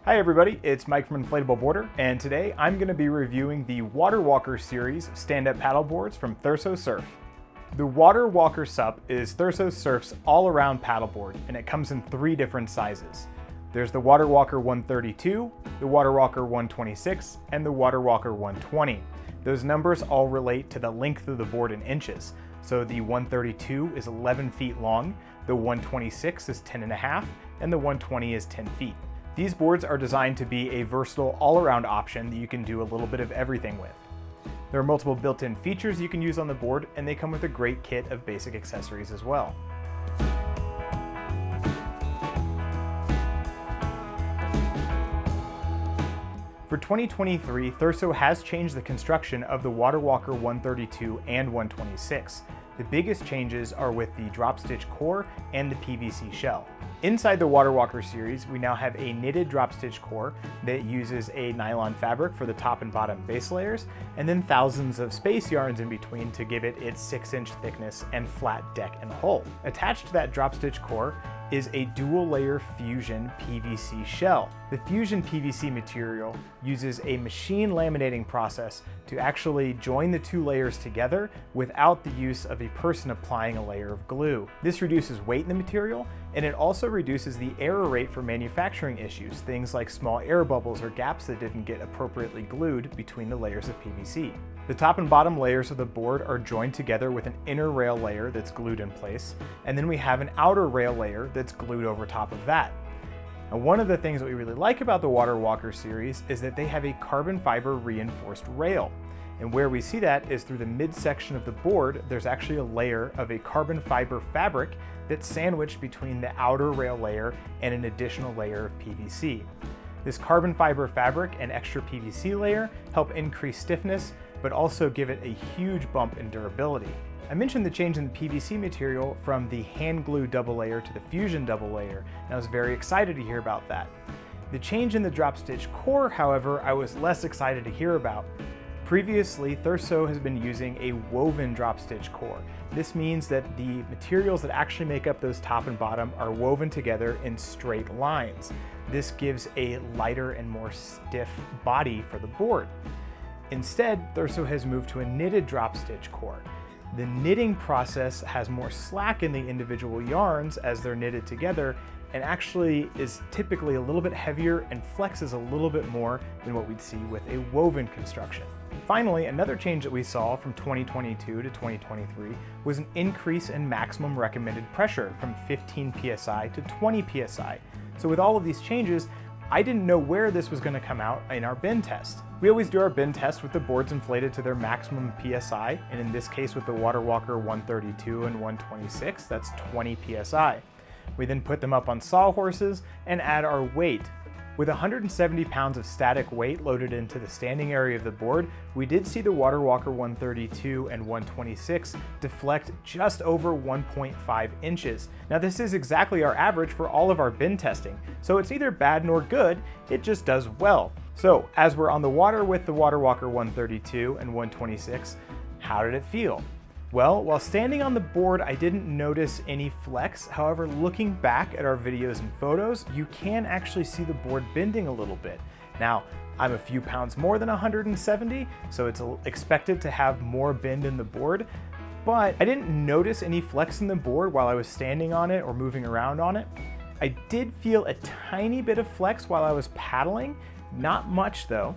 Hi everybody, it's Mike from Inflatable Boarder, and today I'm going to be reviewing the Waterwalker series stand-up paddle boards from Thurso Surf. The Waterwalker SUP is Thurso Surf's all-around paddleboard, and it comes in three different sizes. There's the Waterwalker 132, the Waterwalker 126, and the Waterwalker 120. Those numbers all relate to the length of the board in inches. So the 132 is 11 feet long, the 126 is 10.5, and the 120 is 10 feet. These boards are designed to be a versatile all-around option that you can do a little bit of everything with. There are multiple built-in features you can use on the board, and they come with a great kit of basic accessories as well. For 2023, Thurso has changed the construction of the Waterwalker 132 and 126. The biggest changes are with the drop stitch core and the PVC shell. Inside the Waterwalker series, we now have a knitted drop stitch core that uses a nylon fabric for the top and bottom base layers, and then thousands of space yarns in between to give it its 6-inch thickness and flat deck and hull. Attached to that drop stitch core is a dual layer fusion PVC shell. The fusion PVC material uses a machine laminating process to actually join the two layers together without the use of a person applying a layer of glue. This reduces weight in the material, and it also reduces the error rate for manufacturing issues, things like small air bubbles or gaps that didn't get appropriately glued between the layers of PVC. The top and bottom layers of the board are joined together with an inner rail layer that's glued in place, and then we have an outer rail layer that's glued over top of that. Now, one of the things that we really like about the Waterwalker series is that they have a carbon fiber reinforced rail. And where we see that is through the midsection of the board, there's actually a layer of a carbon fiber fabric that's sandwiched between the outer rail layer and an additional layer of PVC. This carbon fiber fabric and extra PVC layer help increase stiffness, but also give it a huge bump in durability. I mentioned the change in the PVC material from the hand glue double layer to the fusion double layer, and I was very excited to hear about that. The change in the drop stitch core, however, I was less excited to hear about. Previously, Thurso has been using a woven drop stitch core. This means that the materials that actually make up those top and bottom are woven together in straight lines. This gives a lighter and more stiff body for the board. Instead, Thurso has moved to a knitted drop stitch core. The knitting process has more slack in the individual yarns as they're knitted together, and actually is typically a little bit heavier and flexes a little bit more than what we'd see with a woven construction. Finally, another change that we saw from 2022 to 2023 was an increase in maximum recommended pressure from 15 psi to 20 psi. So with all of these changes, I didn't know where this was going to come out in our bend test. We always do our bend test with the boards inflated to their maximum PSI, and in this case with the Waterwalker 132 and 126, that's 20 PSI. We then put them up on sawhorses and add our weight. With 170 pounds of static weight loaded into the standing area of the board, we did see the Waterwalker 132 and 126 deflect just over 1.5 inches. Now this is exactly our average for all of our bend testing, so it's neither bad nor good, it just does well. So as we're on the water with the Waterwalker 132 and 126, how did it feel? Well, while standing on the board, I didn't notice any flex. However, looking back at our videos and photos, you can actually see the board bending a little bit. Now, I'm a few pounds more than 170, so it's expected to have more bend in the board, but I didn't notice any flex in the board while I was standing on it or moving around on it. I did feel a tiny bit of flex while I was paddling, not much though,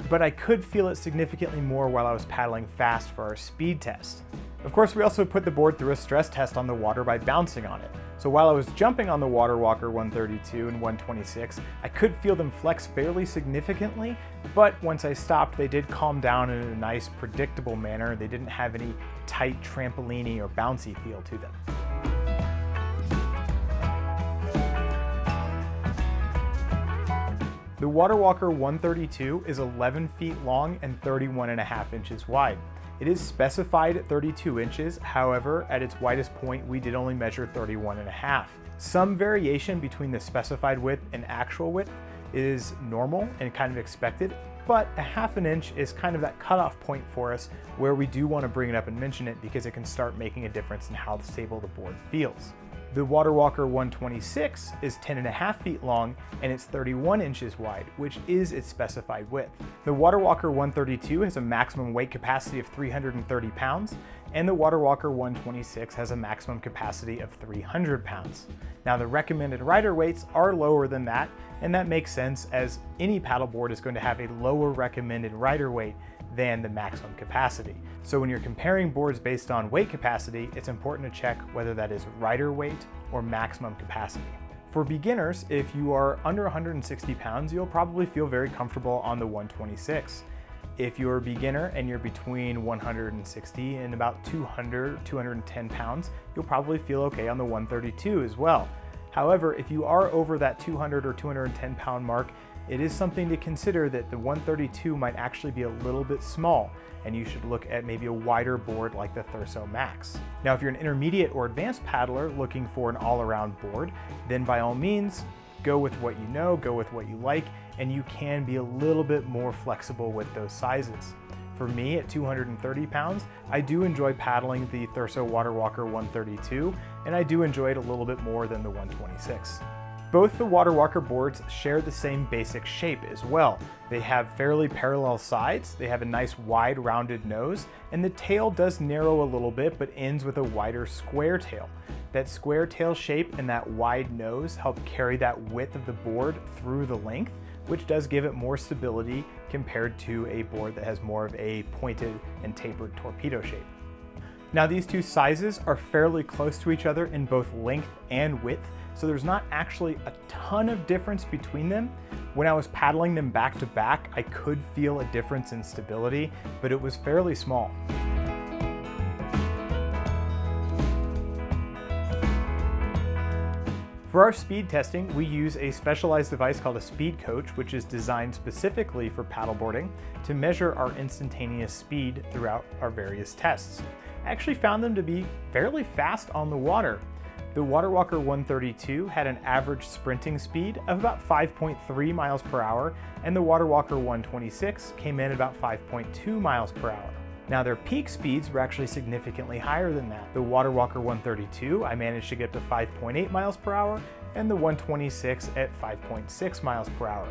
but I could feel it significantly more while I was paddling fast for our speed test. Of course, we also put the board through a stress test on the water by bouncing on it. So while I was jumping on the Waterwalker 132 and 126, I could feel them flex fairly significantly, but once I stopped, they did calm down in a nice, predictable manner. They didn't have any tight trampoline-y or bouncy feel to them. The Waterwalker 132 is 11 feet long and 31.5 inches wide. It is specified at 32 inches, however, at its widest point, we did only measure 31.5. Some variation between the specified width and actual width is normal and kind of expected, but a half an inch is kind of that cutoff point for us where we do want to bring it up and mention it because it can start making a difference in how stable the board feels. The Waterwalker 126 is 10.5 feet long and it's 31 inches wide, which is its specified width. The Waterwalker 132 has a maximum weight capacity of 330 pounds, and the Waterwalker 126 has a maximum capacity of 300 pounds. Now the recommended rider weights are lower than that, and that makes sense as any paddleboard is going to have a lower recommended rider weight than the maximum capacity. So when you're comparing boards based on weight capacity, it's important to check whether that is rider weight or maximum capacity. For beginners, if you are under 160 pounds, you'll probably feel very comfortable on the 126. If you're a beginner and you're between 160 and about 210 pounds, you'll probably feel okay on the 132 as well. However, if you are over that 200 or 210 pound mark, it is something to consider that the 132 might actually be a little bit small, and you should look at maybe a wider board like the Thurso Max. Now, if you're an intermediate or advanced paddler looking for an all-around board, then by all means, go with what you know, go with what you like, and you can be a little bit more flexible with those sizes. For me, at 230 pounds, I do enjoy paddling the Thurso Waterwalker 132, and I do enjoy it a little bit more than the 126. Both the Waterwalker boards share the same basic shape as well. They have fairly parallel sides, they have a nice wide rounded nose, and the tail does narrow a little bit but ends with a wider square tail. That square tail shape and that wide nose help carry that width of the board through the length, which does give it more stability compared to a board that has more of a pointed and tapered torpedo shape. Now these two sizes are fairly close to each other in both length and width, so there's not actually a ton of difference between them. When I was paddling them back to back, I could feel a difference in stability, but it was fairly small. For our speed testing, we use a specialized device called a speed coach, which is designed specifically for paddleboarding to measure our instantaneous speed throughout our various tests. I actually found them to be fairly fast on the water. The Waterwalker 132 had an average sprinting speed of about 5.3 miles per hour, and the Waterwalker 126 came in about 5.2 miles per hour. Now their peak speeds were actually significantly higher than that. The Waterwalker 132, I managed to get to 5.8 miles per hour, and the 126 at 5.6 miles per hour.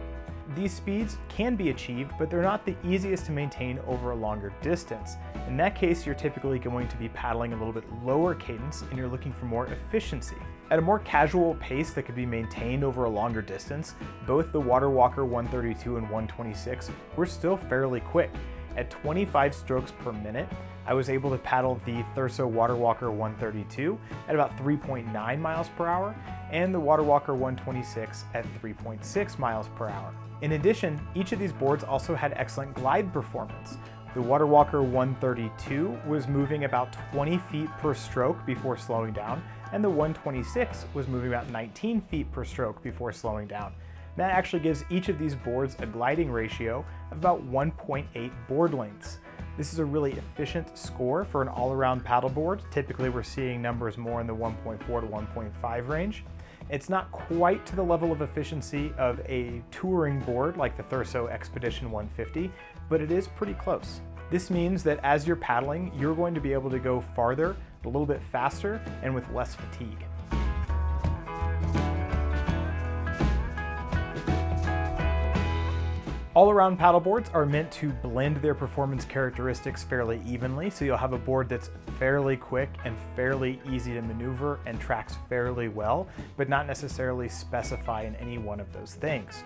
These speeds can be achieved, but they're not the easiest to maintain over a longer distance. In that case, you're typically going to be paddling a little bit lower cadence and you're looking for more efficiency. At a more casual pace that could be maintained over a longer distance, both the Waterwalker 132 and 126 were still fairly quick. At 25 strokes per minute, I was able to paddle the Thurso Waterwalker 132 at about 3.9 miles per hour and the Waterwalker 126 at 3.6 miles per hour. In addition, each of these boards also had excellent glide performance. The Waterwalker 132 was moving about 20 feet per stroke before slowing down, and the 126 was moving about 19 feet per stroke before slowing down. That actually gives each of these boards a gliding ratio of about 1.8 board lengths. This is a really efficient score for an all-around paddleboard. Typically we're seeing numbers more in the 1.4 to 1.5 range. It's not quite to the level of efficiency of a touring board like the Thurso Expedition 150, but it is pretty close. This means that as you're paddling, you're going to be able to go farther, a little bit faster, and with less fatigue. All-around paddleboards are meant to blend their performance characteristics fairly evenly, so you'll have a board that's fairly quick and fairly easy to maneuver and tracks fairly well, but not necessarily specify in any one of those things.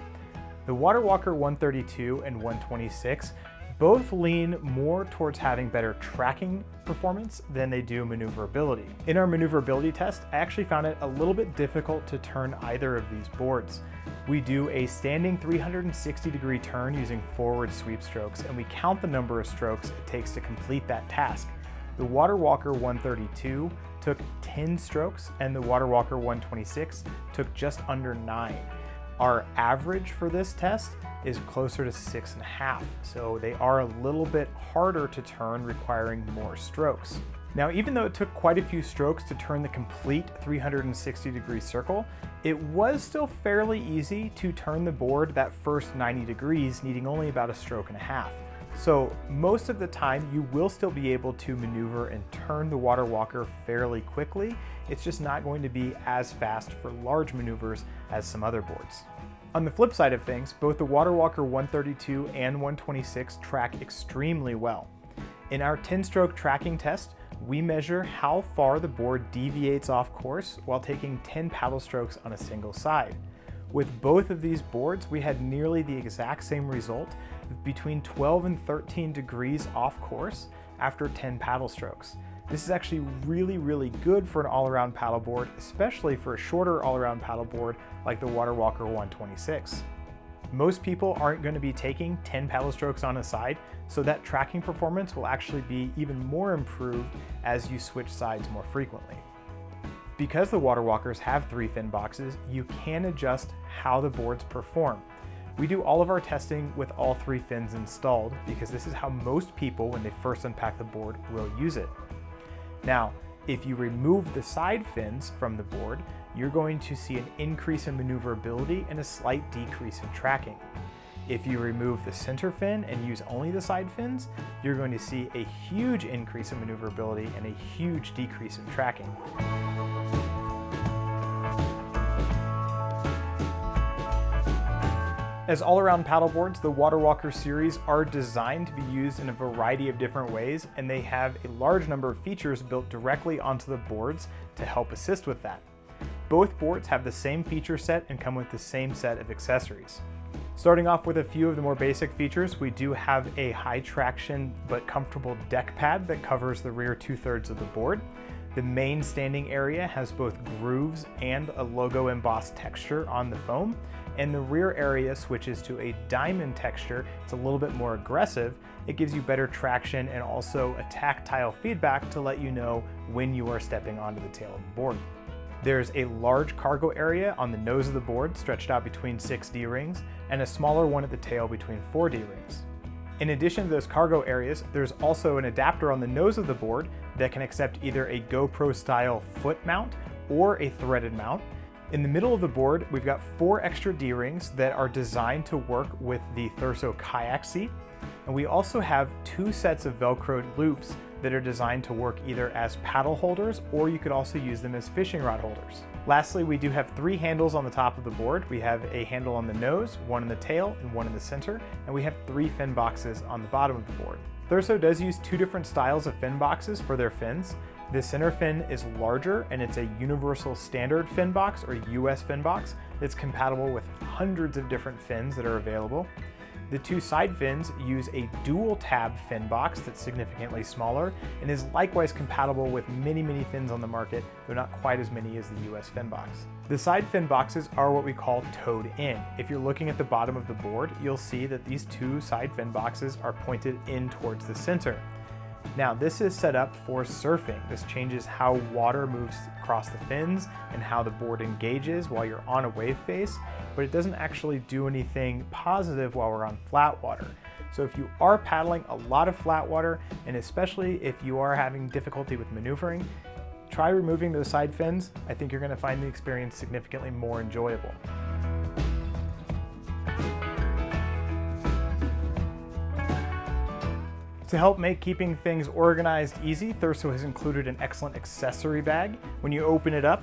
The Waterwalker 132 and 126 both lean more towards having better tracking performance than they do maneuverability. In our maneuverability test, I actually found it a little bit difficult to turn either of these boards. We do a standing 360-degree turn using forward sweep strokes, and we count the number of strokes it takes to complete that task. The Waterwalker 132 took 10 strokes, and the Waterwalker 126 took just under 9. Our average for this test is closer to 6.5, so they are a little bit harder to turn, requiring more strokes. Now, even though it took quite a few strokes to turn the complete 360-degree circle, it was still fairly easy to turn the board that first 90 degrees, needing only about a stroke and a half. So most of the time you will still be able to maneuver and turn the Waterwalker fairly quickly. It's just not going to be as fast for large maneuvers as some other boards. On the flip side of things, both the Waterwalker 132 and 126 track extremely well. In our 10-stroke tracking test, we measure how far the board deviates off course while taking 10 paddle strokes on a single side. With both of these boards, we had nearly the exact same result, between 12 and 13 degrees off course after 10 paddle strokes. This is actually really good for an all-around paddleboard, especially for a shorter all-around paddleboard like the Waterwalker 126. Most people aren't going to be taking 10 paddle strokes on a side, so that tracking performance will actually be even more improved as you switch sides more frequently. Because the Waterwalkers have 3 fin boxes, you can adjust how the boards perform. We do all of our testing with all 3 fins installed because this is how most people, when they first unpack the board, will use it. Now, if you remove the side fins from the board, you're going to see an increase in maneuverability and a slight decrease in tracking. If you remove the center fin and use only the side fins, you're going to see a huge increase in maneuverability and a huge decrease in tracking. As all-around paddleboards, the Waterwalker series are designed to be used in a variety of different ways, and they have a large number of features built directly onto the boards to help assist with that. Both boards have the same feature set and come with the same set of accessories. Starting off with a few of the more basic features, we do have a high traction but comfortable deck pad that covers the rear 2/3 of the board. The main standing area has both grooves and a logo embossed texture on the foam, and the rear area switches to a diamond texture. It's a little bit more aggressive. It gives you better traction and also a tactile feedback to let you know when you are stepping onto the tail of the board. There's a large cargo area on the nose of the board stretched out between 6 D-rings and a smaller one at the tail between 4 D-rings. In addition to those cargo areas, there's also an adapter on the nose of the board that can accept either a GoPro style foot mount or a threaded mount. In the middle of the board, we've got 4 extra D-rings that are designed to work with the Thurso kayak seat. And we also have 2 sets of Velcroed loops that are designed to work either as paddle holders, or you could also use them as fishing rod holders. Lastly, we do have 3 handles on the top of the board. We have a handle on the nose, 1 in the tail, and 1 in the center, and we have 3 fin boxes on the bottom of the board. Thurso does use 2 different styles of fin boxes for their fins. The center fin is larger, and it's a universal standard fin box, or US fin box, that's compatible with hundreds of different fins that are available. The 2 side fins use a dual tab fin box that's significantly smaller and is likewise compatible with many fins on the market, though not quite as many as the US fin box. The side fin boxes are what we call toed in. If you're looking at the bottom of the board, you'll see that these 2 side fin boxes are pointed in towards the center. Now, this is set up for surfing. This changes how water moves across the fins and how the board engages while you're on a wave face, but it doesn't actually do anything positive while we're on flat water. So if you are paddling a lot of flat water, and especially if you are having difficulty with maneuvering, try removing those side fins. I think you're going to find the experience significantly more enjoyable. To help make keeping things organized easy, Thurso has included an excellent accessory bag. When you open it up,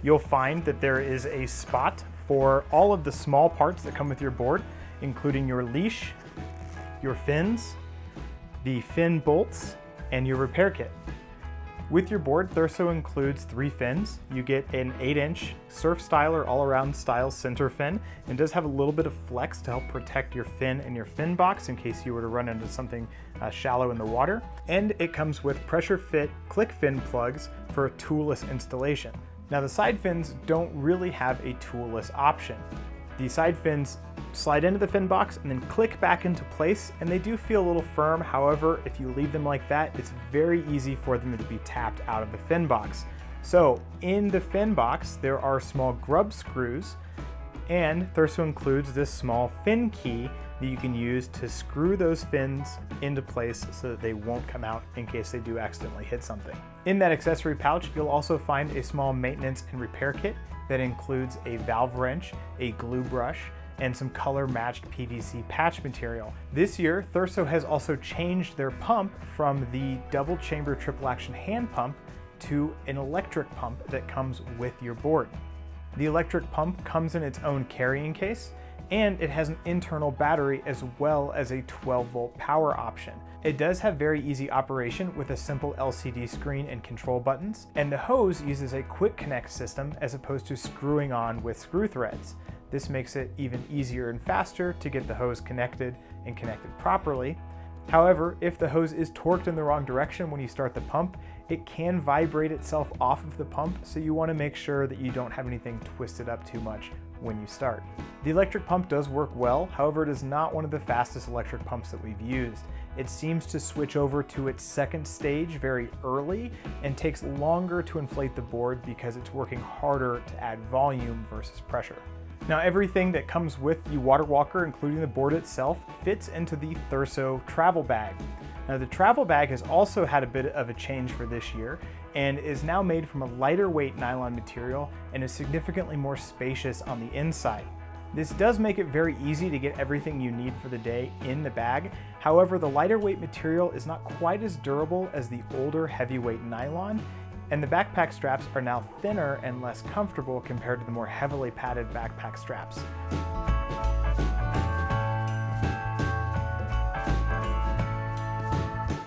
you'll find that there is a spot for all of the small parts that come with your board, including your leash, your fins, the fin bolts, and your repair kit. With your board, Thurso includes 3 fins. You get an 8-inch surf style or all-around style center fin, and does have a little bit of flex to help protect your fin and your fin box in case you were to run into something shallow in the water. And it comes with pressure fit click fin plugs for a toolless installation. Now, the side fins don't really have a toolless option. The side fins slide into the fin box and then click back into place, and they do feel a little firm. However, if you leave them like that, it's very easy for them to be tapped out of the fin box. So in the fin box, there are small grub screws, and Thurso includes this small fin key that you can use to screw those fins into place so that they won't come out in case they do accidentally hit something. In that accessory pouch, you'll also find a small maintenance and repair kit that includes a valve wrench, a glue brush, and some color-matched PVC patch material. This year, Thurso has also changed their pump from the double-chamber triple-action hand pump to an electric pump that comes with your board. The electric pump comes in its own carrying case, and it has an internal battery as well as a 12-volt power option. It does have very easy operation with a simple LCD screen and control buttons, and the hose uses a quick connect system as opposed to screwing on with screw threads. This makes it even easier and faster to get the hose connected and connected properly. However, if the hose is torqued in the wrong direction when you start the pump, it can vibrate itself off of the pump, so you want to make sure that you don't have anything twisted up too much when you start. The electric pump does work well, however it is not one of the fastest electric pumps that we've used. It seems to switch over to its second stage very early and takes longer to inflate the board because it's working harder to add volume versus pressure. Now everything that comes with the Waterwalker, including the board itself, fits into the Thurso travel bag. Now the travel bag has also had a bit of a change for this year and is now made from a lighter weight nylon material and is significantly more spacious on the inside. This does make it very easy to get everything you need for the day in the bag. However, the lighter weight material is not quite as durable as the older heavyweight nylon, and the backpack straps are now thinner and less comfortable compared to the more heavily padded backpack straps.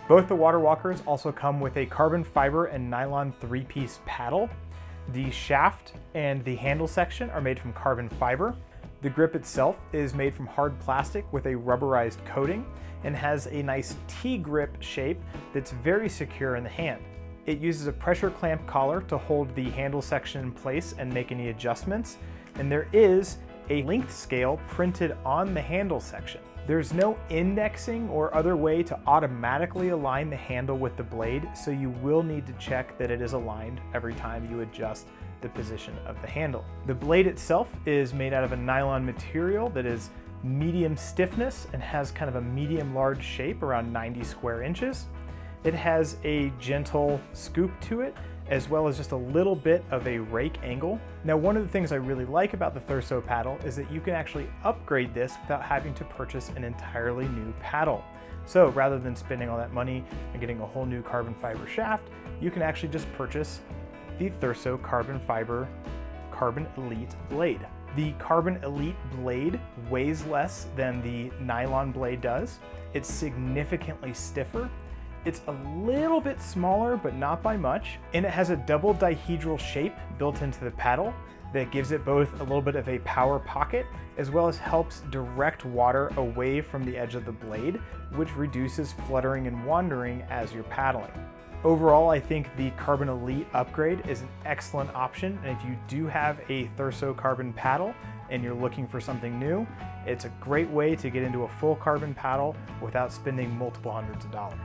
Both the Waterwalkers also come with a carbon fiber and nylon 3-piece paddle. The shaft and the handle section are made from carbon fiber. The grip itself is made from hard plastic with a rubberized coating and has a nice T-grip shape that's very secure in the hand. It uses a pressure clamp collar to hold the handle section in place and make any adjustments, and there is a length scale printed on the handle section. There's no indexing or other way to automatically align the handle with the blade, so you will need to check that it is aligned every time you adjust the position of the handle. The blade itself is made out of a nylon material that is medium stiffness and has kind of a medium-large shape, around 90 square inches. It has a gentle scoop to it, as well as just a little bit of a rake angle. Now, one of the things I really like about the Thurso paddle is that you can actually upgrade this without having to purchase an entirely new paddle. So rather than spending all that money and getting a whole new carbon fiber shaft, you can actually just purchase the Thurso Carbon Fiber Carbon Elite blade. The Carbon Elite blade weighs less than the nylon blade does. It's significantly stiffer. It's a little bit smaller, but not by much, and it has a double dihedral shape built into the paddle that gives it both a little bit of a power pocket, as well as helps direct water away from the edge of the blade, which reduces fluttering and wandering as you're paddling. Overall, I think the Carbon Elite upgrade is an excellent option, and if you do have a Thurso carbon paddle and you're looking for something new, it's a great way to get into a full carbon paddle without spending multiple hundreds of dollars.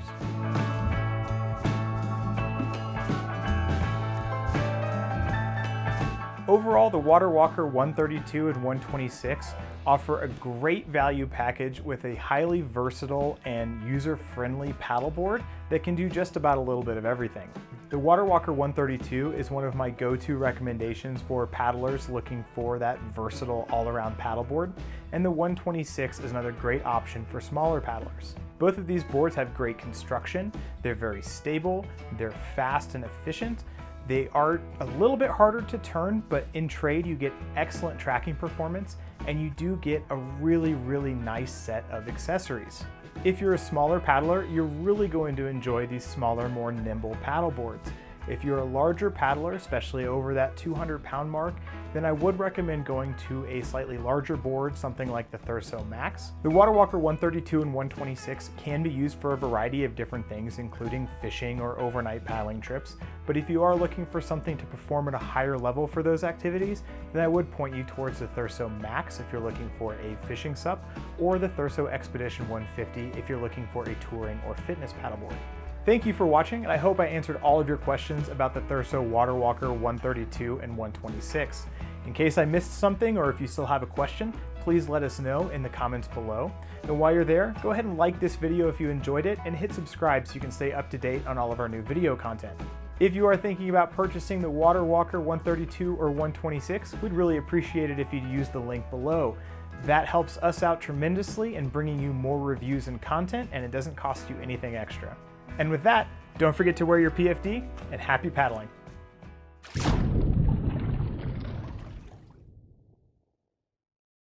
Overall, the Waterwalker 132 and 126 offer a great value package with a highly versatile and user-friendly paddleboard that can do just about a little bit of everything. The Waterwalker 132 is one of my go-to recommendations for paddlers looking for that versatile all-around paddleboard, and the 126 is another great option for smaller paddlers. Both of these boards have great construction, they're very stable, they're fast and efficient. They are a little bit harder to turn, but in trade you get excellent tracking performance and you do get a really nice set of accessories. If you're a smaller paddler, you're really going to enjoy these smaller, more nimble paddle boards. If you're a larger paddler, especially over that 200-pound mark, then I would recommend going to a slightly larger board, something like the Thurso Max. The Waterwalker 132 and 126 can be used for a variety of different things, including fishing or overnight paddling trips. But if you are looking for something to perform at a higher level for those activities, then I would point you towards the Thurso Max if you're looking for a fishing SUP, or the Thurso Expedition 150 if you're looking for a touring or fitness paddleboard. Thank you for watching, and I hope I answered all of your questions about the Thurso Waterwalker 132 and 126. In case I missed something, or if you still have a question, please let us know in the comments below. And while you're there, go ahead and like this video if you enjoyed it, and hit subscribe so you can stay up to date on all of our new video content. If you are thinking about purchasing the Waterwalker 132 or 126, we'd really appreciate it if you'd use the link below. That helps us out tremendously in bringing you more reviews and content, and it doesn't cost you anything extra. And with that, don't forget to wear your PFD, and happy paddling.